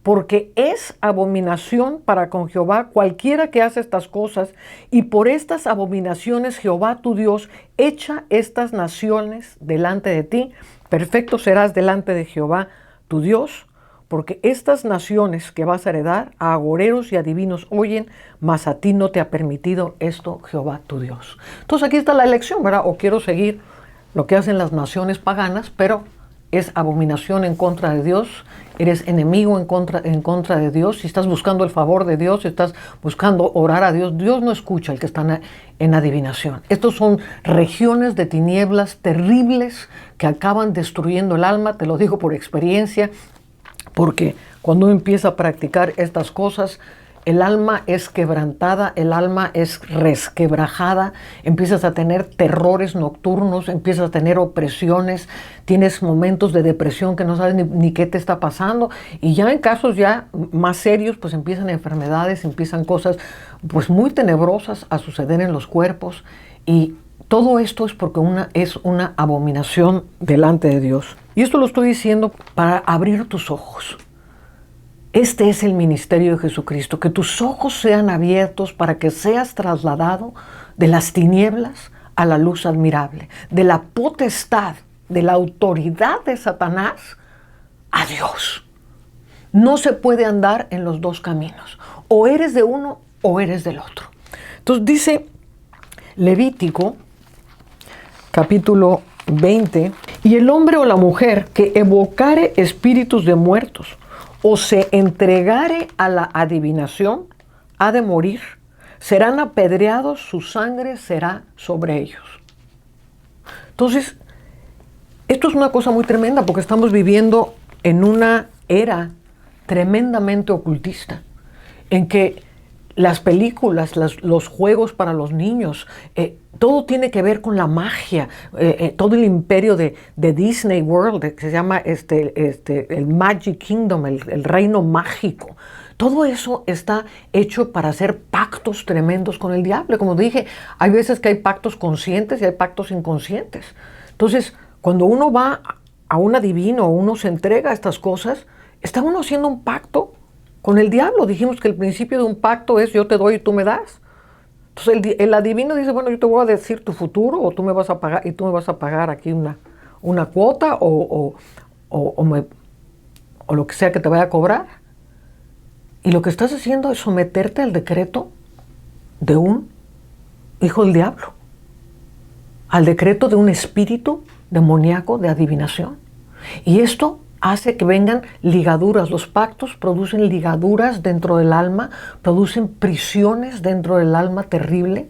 porque es abominación para con Jehová cualquiera que hace estas cosas, y por estas abominaciones Jehová tu Dios echa estas naciones delante de ti. Perfecto serás delante de Jehová tu Dios, porque estas naciones que vas a heredar a agoreros y adivinos oyen, mas a ti no te ha permitido esto Jehová tu Dios. Entonces aquí está la elección, ¿verdad? O quiero seguir lo que hacen las naciones paganas, pero es abominación en contra de Dios, eres enemigo en contra de Dios. Si estás buscando el favor de Dios, si estás buscando orar a Dios, Dios no escucha al que está en adivinación. Estos son regiones de tinieblas terribles que acaban destruyendo el alma, te lo digo por experiencia, porque cuando uno empieza a practicar estas cosas, el alma es quebrantada, el alma es resquebrajada, empiezas a tener terrores nocturnos, empiezas a tener opresiones, tienes momentos de depresión que no sabes ni qué te está pasando, y ya en casos ya más serios pues empiezan enfermedades, empiezan cosas pues muy tenebrosas a suceder en los cuerpos, y todo esto es porque es una abominación delante de Dios. Y esto lo estoy diciendo para abrir tus ojos. Este es el ministerio de Jesucristo, que tus ojos sean abiertos para que seas trasladado de las tinieblas a la luz admirable, de la potestad, de la autoridad de Satanás a Dios. No se puede andar en los dos caminos, o eres de uno o eres del otro. Entonces dice Levítico, capítulo 20, y el hombre o la mujer que evocare espíritus de muertos, o se entregare a la adivinación, ha de morir, serán apedreados, su sangre será sobre ellos. Entonces, esto es una cosa muy tremenda porque estamos viviendo en una era tremendamente ocultista, en que las películas, los juegos para los niños, todo tiene que ver con la magia, todo el imperio de Disney World, que se llama el Magic Kingdom, el reino mágico. Todo eso está hecho para hacer pactos tremendos con el diablo. Como dije, hay veces que hay pactos conscientes y hay pactos inconscientes. Entonces, cuando uno va a un adivino o uno se entrega a estas cosas, está uno haciendo un pacto con el diablo. Dijimos que el principio de un pacto es yo te doy y tú me das. Entonces el adivino dice, bueno, yo te voy a decir tu futuro o tú me vas a pagar y tú me vas a pagar aquí una cuota o lo que sea que te vaya a cobrar. Y lo que estás haciendo es someterte al decreto de un hijo del diablo, al decreto de un espíritu demoníaco de adivinación. Y esto hace que vengan ligaduras. Los pactos producen ligaduras dentro del alma, producen prisiones dentro del alma terrible,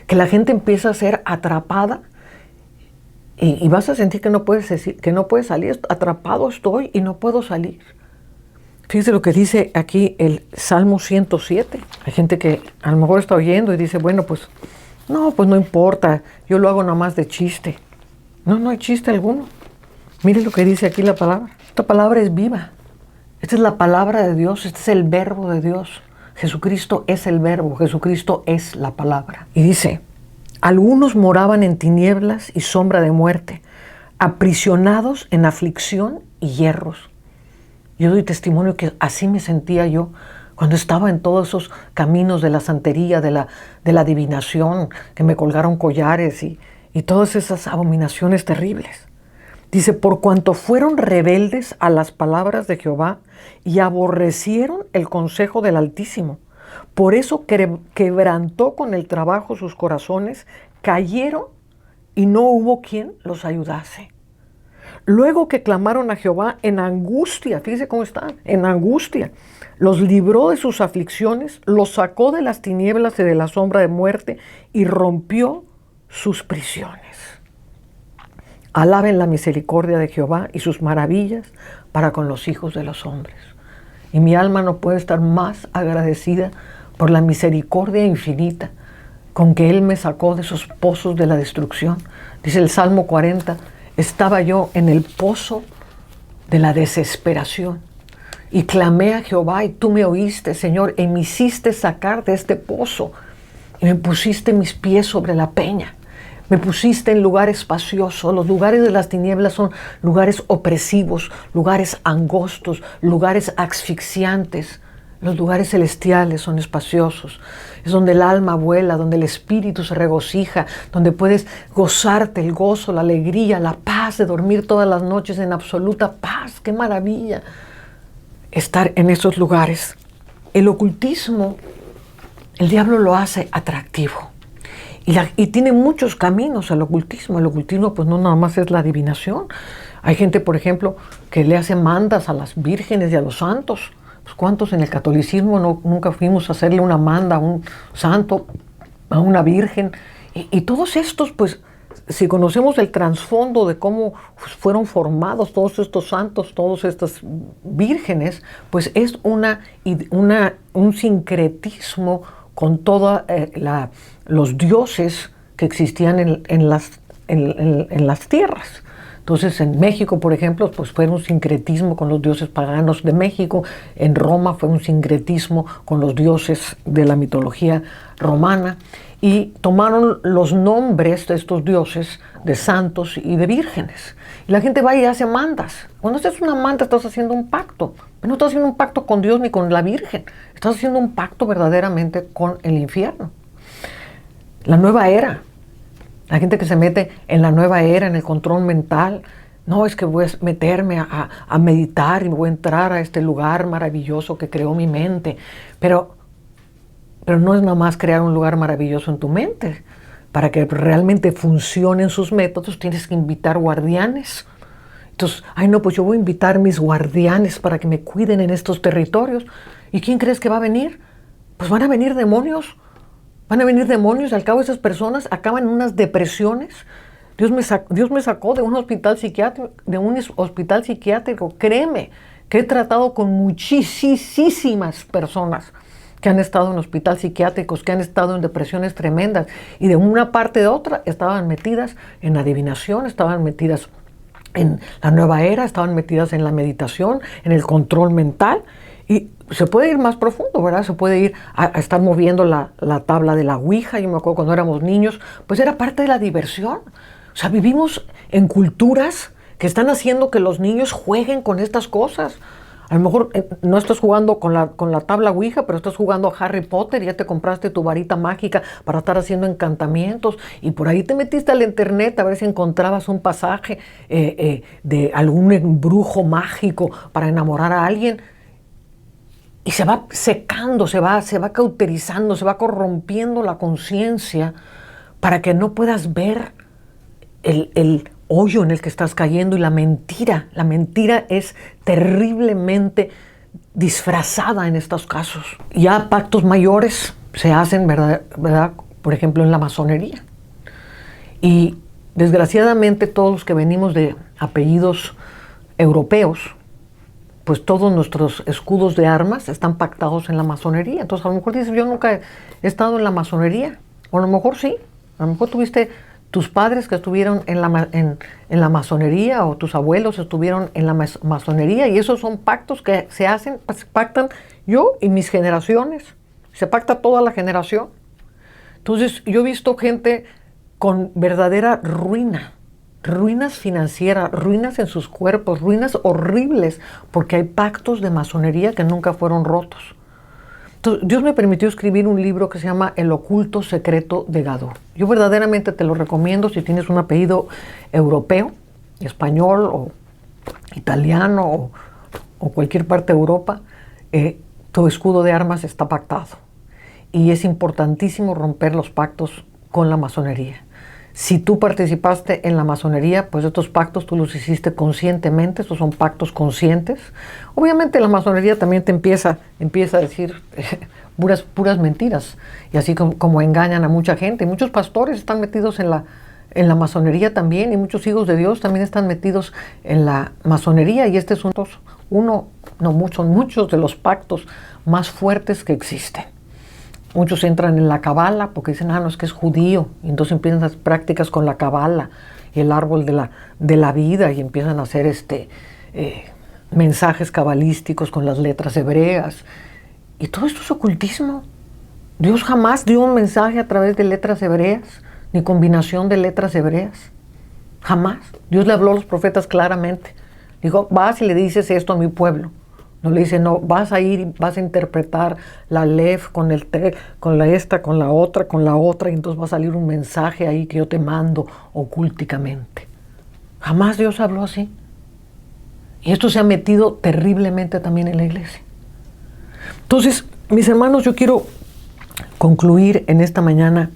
que la gente empieza a ser atrapada y vas a sentir que no puedes salir. Atrapado estoy y no puedo salir. Fíjese lo que dice aquí el Salmo 107. Hay gente que a lo mejor está oyendo y dice, bueno, pues no importa, yo lo hago nada más de chiste. No hay chiste alguno. Mire lo que dice aquí la palabra. Esta palabra es viva. Esta es la palabra de Dios, este es el verbo de Dios. Jesucristo es el verbo, Jesucristo es la palabra. Y dice, algunos moraban en tinieblas y sombra de muerte, aprisionados en aflicción y hierros. Yo doy testimonio que así me sentía yo cuando estaba en todos esos caminos de la santería, de la adivinación, que me colgaron collares y todas esas abominaciones terribles. Dice, por cuanto fueron rebeldes a las palabras de Jehová y aborrecieron el consejo del Altísimo. Por eso quebrantó con el trabajo sus corazones, cayeron y no hubo quien los ayudase. Luego que clamaron a Jehová en angustia, fíjense cómo están, en angustia, los libró de sus aflicciones, los sacó de las tinieblas y de la sombra de muerte y rompió sus prisiones. Alaben la misericordia de Jehová y sus maravillas para con los hijos de los hombres. Y mi alma no puede estar más agradecida por la misericordia infinita con que Él me sacó de esos pozos de la destrucción. Dice el Salmo 40, estaba yo en el pozo de la desesperación. Y clamé a Jehová y tú me oíste, Señor, y me hiciste sacar de este pozo. Y me pusiste mis pies sobre la peña. Me pusiste en lugar espacioso. Los lugares de las tinieblas son lugares opresivos, lugares angostos, lugares asfixiantes. Los lugares celestiales son espaciosos. Es donde el alma vuela, donde el espíritu se regocija, donde puedes gozarte el gozo, la alegría, la paz de dormir todas las noches en absoluta paz. ¡Qué maravilla estar en esos lugares! El ocultismo, el diablo lo hace atractivo. Y tiene muchos caminos el ocultismo. El ocultismo pues no nada más es la adivinación. Hay gente, por ejemplo, que le hace mandas a las vírgenes y a los santos. Pues ¿cuántos en el catolicismo nunca fuimos a hacerle una manda a un santo, a una virgen? Y todos estos, pues, si conocemos el trasfondo de cómo fueron formados todos estos santos, todas estas vírgenes, pues es un sincretismo con todos los dioses que existían en las tierras. Entonces, en México, por ejemplo, pues fue un sincretismo con los dioses paganos de México. En Roma fue un sincretismo con los dioses de la mitología romana. Y tomaron los nombres de estos dioses, de santos y de vírgenes. Y la gente va y hace mandas. Cuando haces una manda, estás haciendo un pacto. Pero no estás haciendo un pacto con Dios ni con la Virgen. Estás haciendo un pacto verdaderamente con el infierno. La nueva era. La gente que se mete en la nueva era, en el control mental. No, es que voy a meterme a meditar y voy a entrar a este lugar maravilloso que creó mi mente. Pero no es nada más crear un lugar maravilloso en tu mente. Para que realmente funcionen sus métodos, tienes que invitar guardianes. Entonces, no, pues yo voy a invitar mis guardianes para que me cuiden en estos territorios. ¿Y quién crees que va a venir? Pues van a venir demonios. Van a venir demonios, al cabo esas personas acaban en unas depresiones. Dios me sacó de un hospital psiquiátrico, créeme, que he tratado con muchísimas personas que han estado en hospitales psiquiátricos, que han estado en depresiones tremendas, y de una parte de otra estaban metidas en adivinación, estaban metidas en la nueva era, estaban metidas en la meditación, en el control mental. Y se puede ir más profundo, ¿verdad? Se puede ir a estar moviendo la tabla de la Ouija. Yo me acuerdo cuando éramos niños, pues era parte de la diversión. O sea, vivimos en culturas que están haciendo que los niños jueguen con estas cosas. A lo mejor no estás jugando con la tabla Ouija, pero estás jugando a Harry Potter y ya te compraste tu varita mágica para estar haciendo encantamientos. Y por ahí te metiste al internet a ver si encontrabas un pasaje de algún brujo mágico para enamorar a alguien. Y se va secando, se va cauterizando, se va corrompiendo la conciencia para que no puedas ver el hoyo en el que estás cayendo. Y la mentira es terriblemente disfrazada en estos casos. Ya pactos mayores se hacen, ¿verdad? Por ejemplo, en la masonería. Y desgraciadamente todos los que venimos de apellidos europeos, pues todos nuestros escudos de armas están pactados en la masonería. Entonces a lo mejor dices, yo nunca he estado en la masonería. O a lo mejor sí. A lo mejor tuviste tus padres que estuvieron en la masonería, o tus abuelos estuvieron en la masonería. Y esos son pactos que se hacen, pues, pactan yo y mis generaciones. Se pacta toda la generación. Entonces yo he visto gente con verdadera ruinas financieras, ruinas en sus cuerpos, ruinas horribles, porque hay pactos de masonería que nunca fueron rotos. Entonces, Dios me permitió escribir un libro que se llama El oculto secreto de Gador. Yo verdaderamente te lo recomiendo si tienes un apellido europeo, español o italiano o cualquier parte de Europa. Tu escudo de armas está pactado. Y es importantísimo romper los pactos con la masonería. Si tú participaste en la masonería, pues estos pactos tú los hiciste conscientemente, estos son pactos conscientes. Obviamente la masonería también te empieza a decir puras mentiras, y así como engañan a mucha gente. Muchos pastores están metidos en la masonería también, y muchos hijos de Dios también están metidos en la masonería, y este es muchos de los pactos más fuertes que existen. Muchos entran en la cabala porque dicen, no, es que es judío. Y entonces empiezan las prácticas con la cabala y el árbol de la vida, y empiezan a hacer mensajes cabalísticos con las letras hebreas. Y todo esto es ocultismo. Dios jamás dio un mensaje a través de letras hebreas, ni combinación de letras hebreas. Jamás. Dios le habló a los profetas claramente. Dijo, vas y le dices esto a mi pueblo. No le dice, no, vas a ir y vas a interpretar la Aleph con el Te, con la esta, con la otra, y entonces va a salir un mensaje ahí que yo te mando oculticamente. Jamás Dios habló así. Y esto se ha metido terriblemente también en la iglesia. Entonces, mis hermanos, yo quiero concluir en esta mañana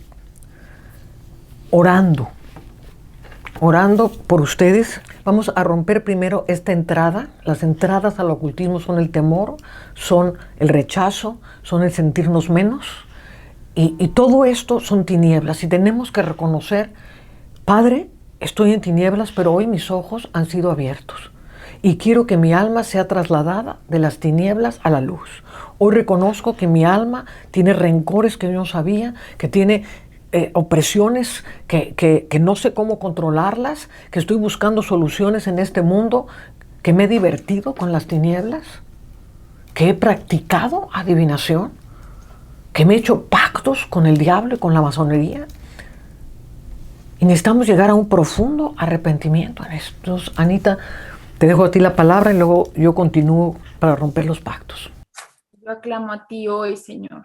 orando por ustedes. Vamos a romper primero esta entrada. Las entradas al ocultismo son el temor, son el rechazo, son el sentirnos menos. Y todo esto son tinieblas. Y tenemos que reconocer, Padre, estoy en tinieblas, pero hoy mis ojos han sido abiertos. Y quiero que mi alma sea trasladada de las tinieblas a la luz. Hoy reconozco que mi alma tiene rencores que yo no sabía, que tiene opresiones que no sé cómo controlarlas, que estoy buscando soluciones en este mundo, que me he divertido con las tinieblas, que he practicado adivinación, que me he hecho pactos con el diablo y con la masonería. Y necesitamos llegar a un profundo arrepentimiento en esto. Entonces, Anita, te dejo a ti la palabra y luego yo continúo para romper los pactos. Yo aclamo a ti hoy, Señor.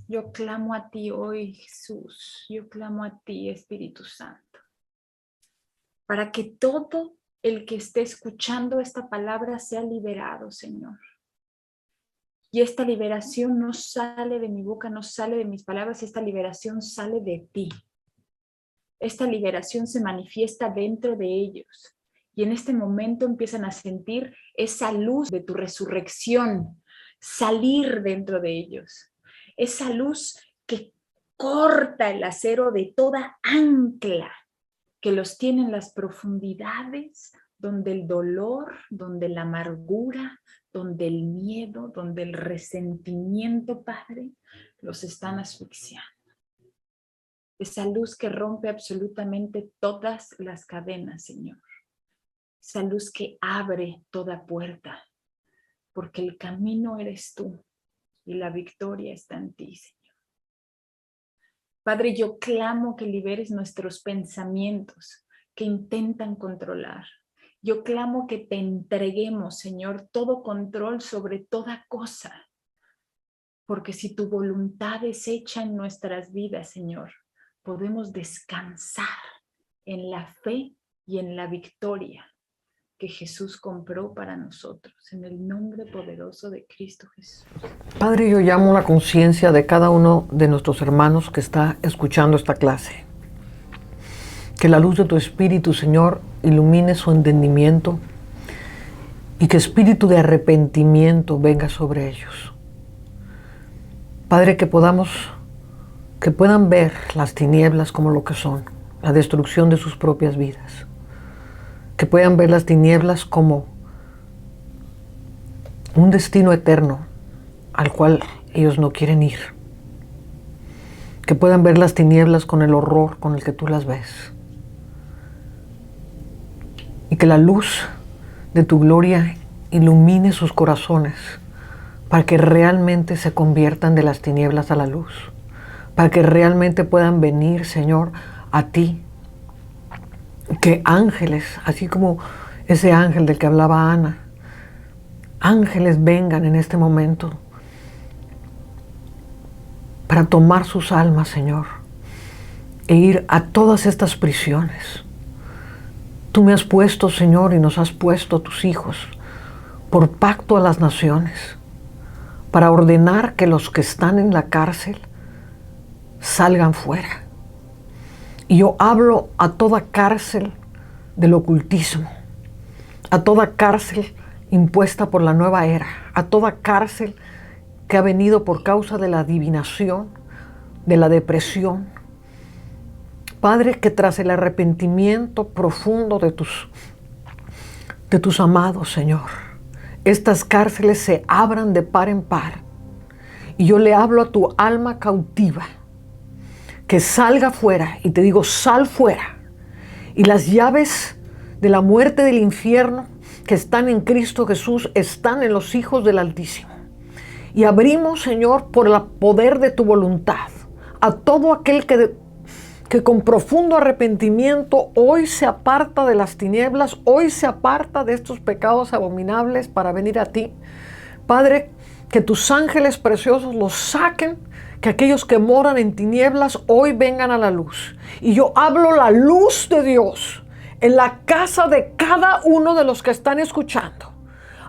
Yo clamo a ti hoy, Jesús. Yo clamo a ti, Espíritu Santo. Para que todo el que esté escuchando esta palabra sea liberado, Señor. Y esta liberación no sale de mi boca, no sale de mis palabras, esta liberación sale de ti. Esta liberación se manifiesta dentro de ellos. Y en este momento empiezan a sentir esa luz de tu resurrección salir dentro de ellos. Esa luz que corta el acero de toda ancla que los tiene en las profundidades, donde el dolor, donde la amargura, donde el miedo, donde el resentimiento, Padre, los están asfixiando. Esa luz que rompe absolutamente todas las cadenas, Señor. Esa luz que abre toda puerta, porque el camino eres tú y la victoria está en ti, Señor. Padre, yo clamo que liberes nuestros pensamientos que intentan controlar. Yo clamo que te entreguemos, Señor, todo control sobre toda cosa, porque si tu voluntad es hecha en nuestras vidas, Señor, podemos descansar en la fe y en la victoria que Jesús compró para nosotros, en el nombre poderoso de Cristo Jesús. Padre, yo llamo la conciencia de cada uno de nuestros hermanos que está escuchando esta clase. Que la luz de tu Espíritu, Señor, ilumine su entendimiento y que espíritu de arrepentimiento venga sobre ellos. Padre, que puedan ver las tinieblas como lo que son, la destrucción de sus propias vidas. Que puedan ver las tinieblas como un destino eterno al cual ellos no quieren ir. Que puedan ver las tinieblas con el horror con el que tú las ves. Y que la luz de tu gloria ilumine sus corazones para que realmente se conviertan de las tinieblas a la luz. Para que realmente puedan venir, Señor, a ti. Que ángeles, así como ese ángel del que hablaba Ana, ángeles vengan en este momento para tomar sus almas, Señor, e ir a todas estas prisiones. Tú me has puesto, Señor, y nos has puesto a tus hijos por pacto a las naciones, para ordenar que los que están en la cárcel salgan fuera. Y yo hablo a toda cárcel del ocultismo, a toda cárcel impuesta por la nueva era, a toda cárcel que ha venido por causa de la adivinación, de la depresión. Padre, que tras el arrepentimiento profundo de tus amados, Señor, estas cárceles se abran de par en par. Y yo le hablo a tu alma cautiva, que salga fuera, y te digo, sal fuera, y las llaves de la muerte del infierno que están en Cristo Jesús están en los hijos del Altísimo. Y abrimos, Señor, por el poder de tu voluntad, a todo aquel que con profundo arrepentimiento hoy se aparta de las tinieblas, hoy se aparta de estos pecados abominables para venir a ti. Padre, que tus ángeles preciosos los saquen, que aquellos que moran en tinieblas hoy vengan a la luz. Y yo hablo la luz de Dios en la casa de cada uno de los que están escuchando.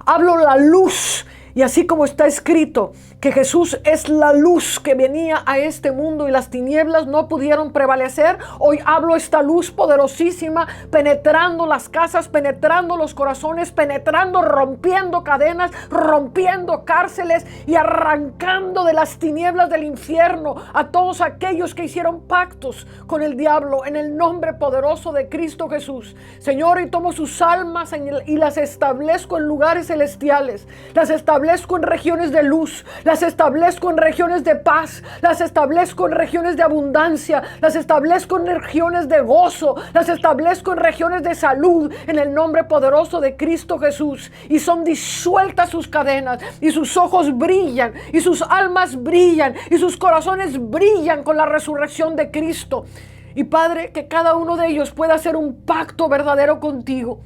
Hablo la luz. Y así como está escrito que Jesús es la luz que venía a este mundo y las tinieblas no pudieron prevalecer, hoy hablo esta luz poderosísima penetrando las casas, penetrando los corazones, penetrando, rompiendo cadenas, rompiendo cárceles y arrancando de las tinieblas del infierno a todos aquellos que hicieron pactos con el diablo en el nombre poderoso de Cristo Jesús. Señor, y tomo sus almas y las establezco en lugares celestiales, las establezco en regiones de luz, las establezco en regiones de paz, las establezco en regiones de abundancia, las establezco en regiones de gozo, las establezco en regiones de salud, en el nombre poderoso de Cristo Jesús. Y son disueltas sus cadenas, y sus ojos brillan, y sus almas brillan, y sus corazones brillan con la resurrección de Cristo. Y Padre, que cada uno de ellos pueda hacer un pacto verdadero contigo,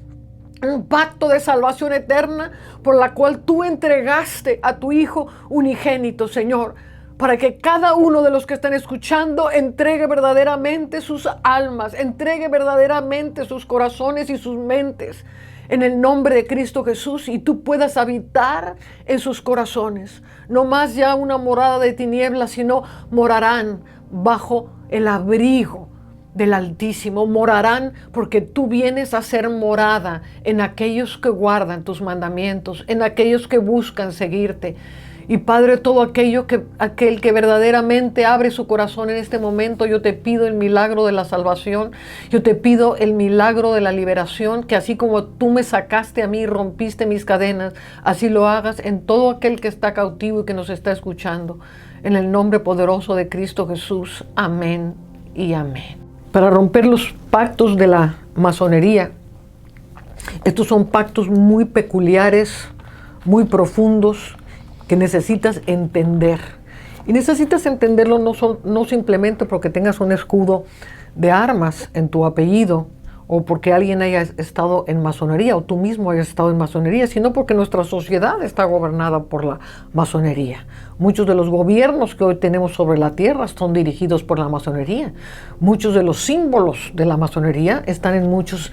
un pacto de salvación eterna por la cual tú entregaste a tu Hijo unigénito, Señor, para que cada uno de los que están escuchando entregue verdaderamente sus almas, entregue verdaderamente sus corazones y sus mentes en el nombre de Cristo Jesús, y tú puedas habitar en sus corazones. No más ya una morada de tinieblas, sino morarán bajo el abrigo del Altísimo, morarán porque tú vienes a ser morada en aquellos que guardan tus mandamientos, en aquellos que buscan seguirte. Y Padre, todo aquel que verdaderamente abre su corazón en este momento, yo te pido el milagro de la salvación, yo te pido el milagro de la liberación, que así como tú me sacaste a mí y rompiste mis cadenas, así lo hagas en todo aquel que está cautivo y que nos está escuchando. En el nombre poderoso de Cristo Jesús. Amén y amén. Para romper los pactos de la masonería, estos son pactos muy peculiares, muy profundos, que necesitas entender. Y necesitas entenderlo no simplemente porque tengas un escudo de armas en tu apellido, o porque alguien haya estado en masonería, o tú mismo hayas estado en masonería, sino porque nuestra sociedad está gobernada por la masonería. Muchos de los gobiernos que hoy tenemos sobre la tierra son dirigidos por la masonería. Muchos de los símbolos de la masonería están en muchos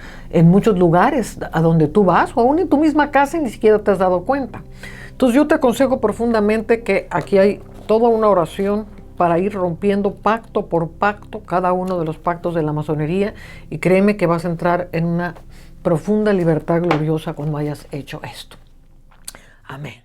lugares a donde tú vas, o aún en tu misma casa y ni siquiera te has dado cuenta. Entonces yo te aconsejo profundamente que aquí hay toda una oración para ir rompiendo pacto por pacto cada uno de los pactos de la masonería, y créeme que vas a entrar en una profunda libertad gloriosa cuando hayas hecho esto. Amén.